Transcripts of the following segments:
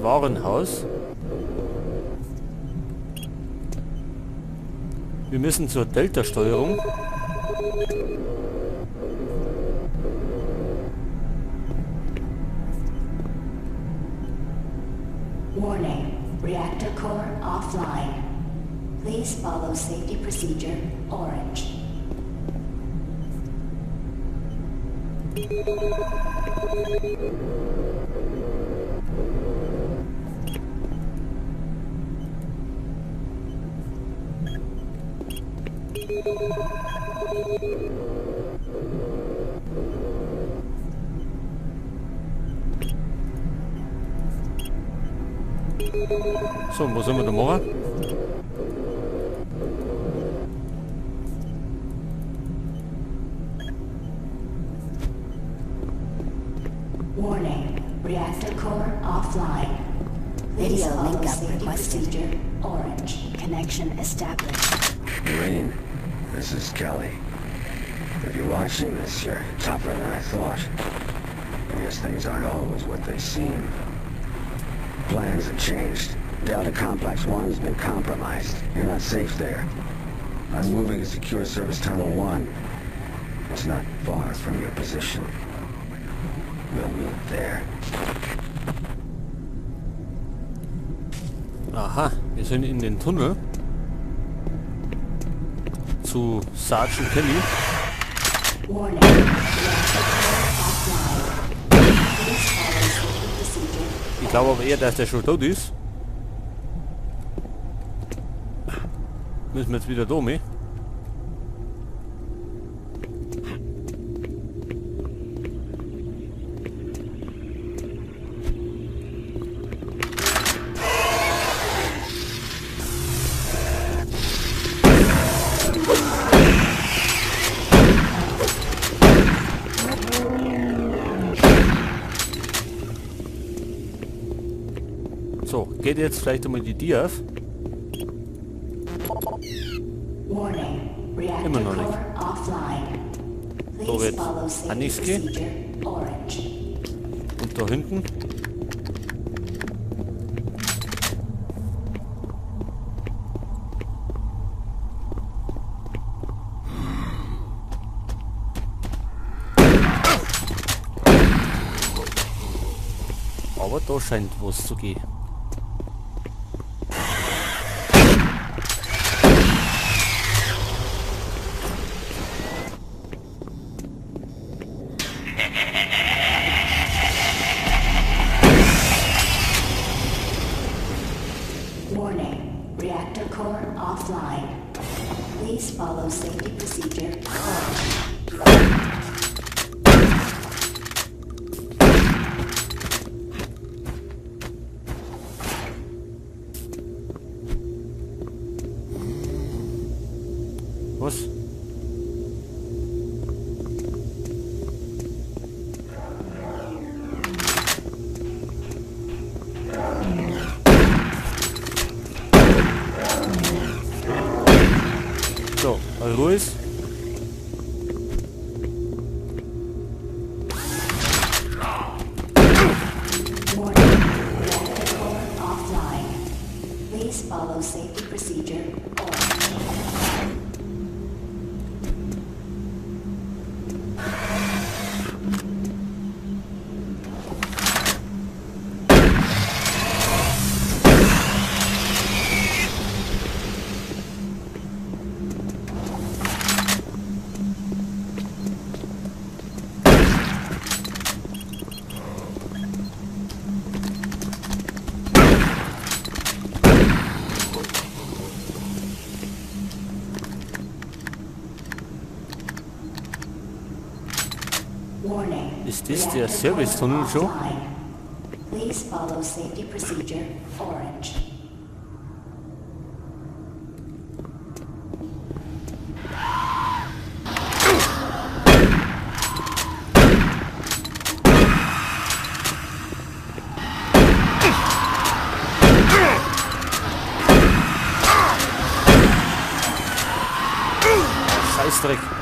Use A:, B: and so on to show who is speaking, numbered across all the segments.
A: Warenhaus. Wir müssen zur Delta-Steuerung.
B: Warning, reactor core offline. Please follow safety procedure orange.
A: So, was sollen wir da machen?
B: Warning, reactor core offline. Please follow safety procedure orange. Connection established.
C: Rain, this is Kelly. If you're watching this, you're tougher than I thought. I guess things aren't always what they seem. Plans have changed. Delta Complex 1 has been compromised. You're not safe there. I'm moving to secure Servicetunnel 1. It's not far from your position. We'll meet there.
A: Aha, wir sind in den Tunnel. Zu Sergeant Kelly.
B: Warning,
A: Ich glaube aber eher, dass der schon tot ist. Müssen wir jetzt wieder da mit. So, geht jetzt vielleicht einmal die Tür auf? Immer noch nicht. So wird nichts gehen. Und da hinten. Aber da scheint was zu gehen.
B: Warning, reactor core offline. Please follow safety procedure orange.
A: Was? So, Ruhe ist.
B: Offline. Please follow safety procedure orange. Warning.
A: Ist das der Servicetunnel schon?
B: Please follow safety procedure orange.
A: Scheißdreck.
B: Warning.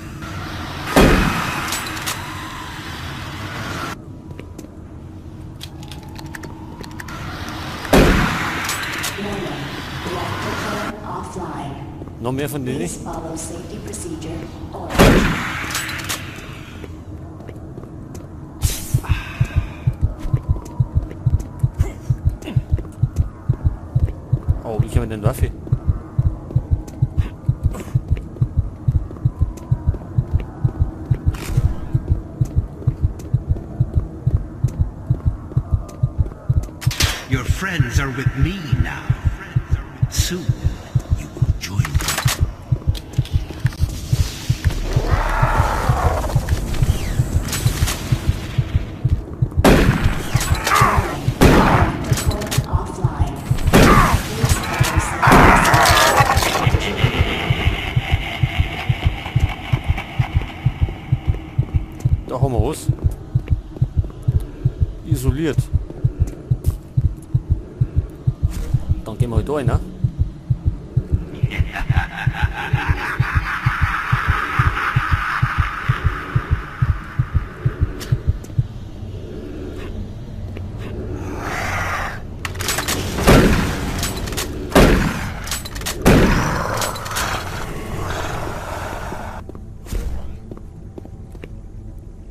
B: 1
D: Noch mehr von denen?
B: Please follow safety procedure orange.
D: Oh, ich habe eine Waffe.
E: Your friends are with me now. Soon, you will join me.
B: Offline.
D: Da haben wir was. Isoliert. Dann gehen wir halt da rein, ne?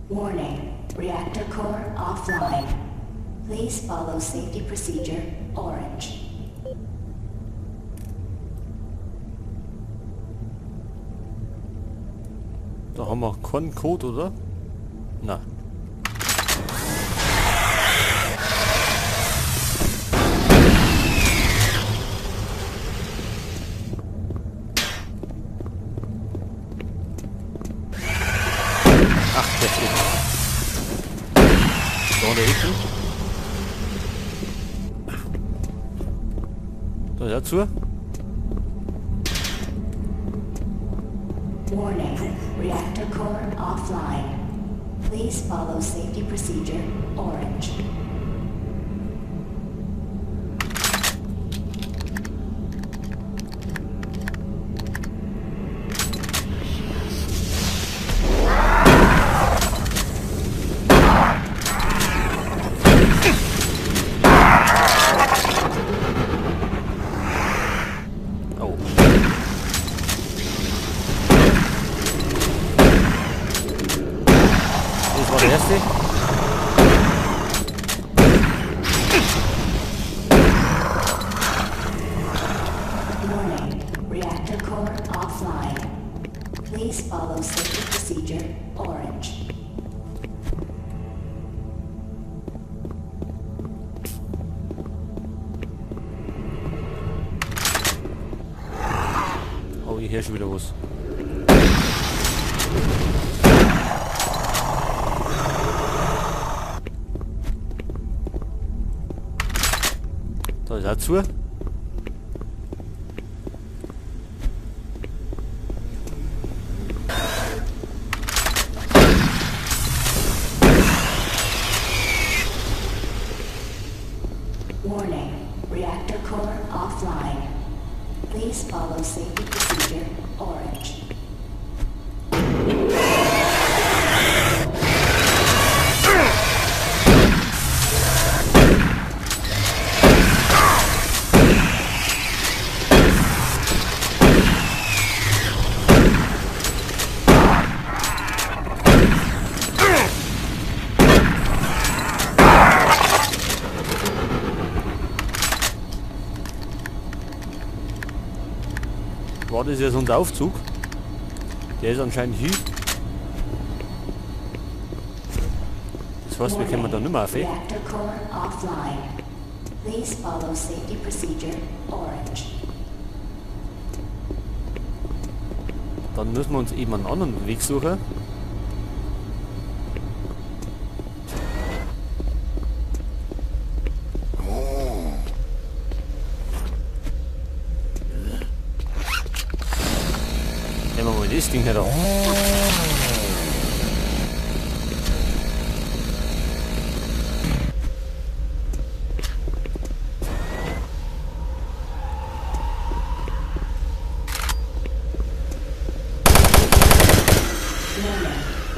B: Warning. Reactor core offline. Please follow safety procedure orange.
D: Da haben wir keinen Code, oder? Na. Ach, der steht. Da der Ecke. Da dazu.
B: Warning. Reactor core offline. Please follow safety procedure orange.
D: Oh. Das war der erste.
B: Warning. Reactor core offline. Please follow safety procedure orange.
D: Oh, ich höre schon wieder was. Da ist auch zu.
B: Warning. Reactor core offline. Please follow safety procedure orange.
D: War das jetzt unser Aufzug? Der ist anscheinend hier. Das heißt, wir können da nicht mehr auf.
B: Reactor core offline. Please follow safety procedure orange.
D: Dann müssen wir uns eben einen anderen Weg suchen. Nehmen wir mal das Ding her.
B: Warning.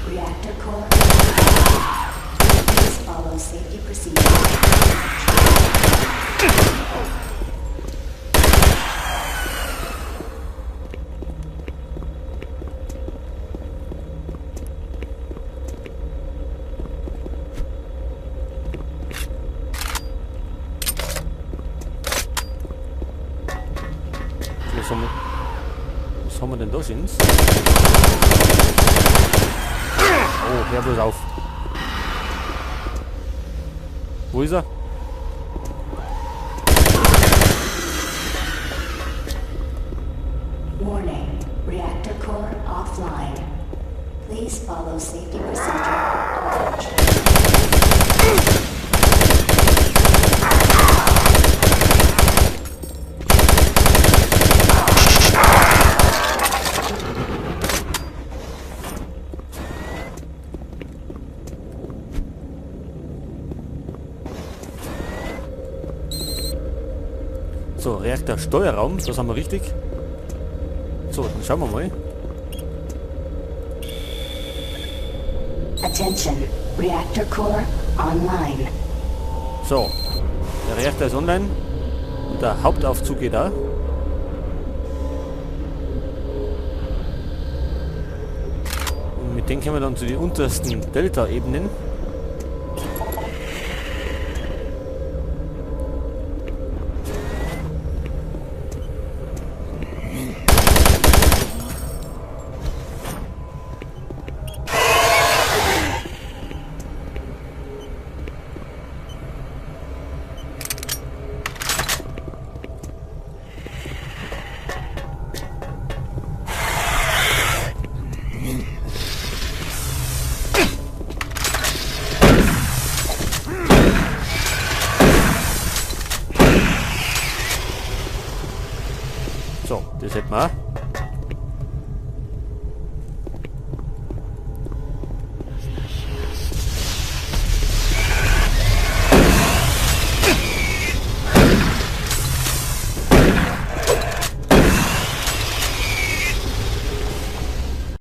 B: Reactor core. Please follow safety procedure.
D: Was haben wir denn da schon? Oh, hör bloß auf. Wo ist er?
B: Warning. Reactor core offline. Please follow safety procedure orange.
D: So, Reaktor Steuerraum, das haben wir richtig. So, dann schauen wir mal.
B: Attention. Reactor core online.
D: So, der Reaktor ist online. Und der Hauptaufzug geht da. Und mit dem kommen wir dann zu den untersten Delta-Ebenen. So, das hätten wir auch.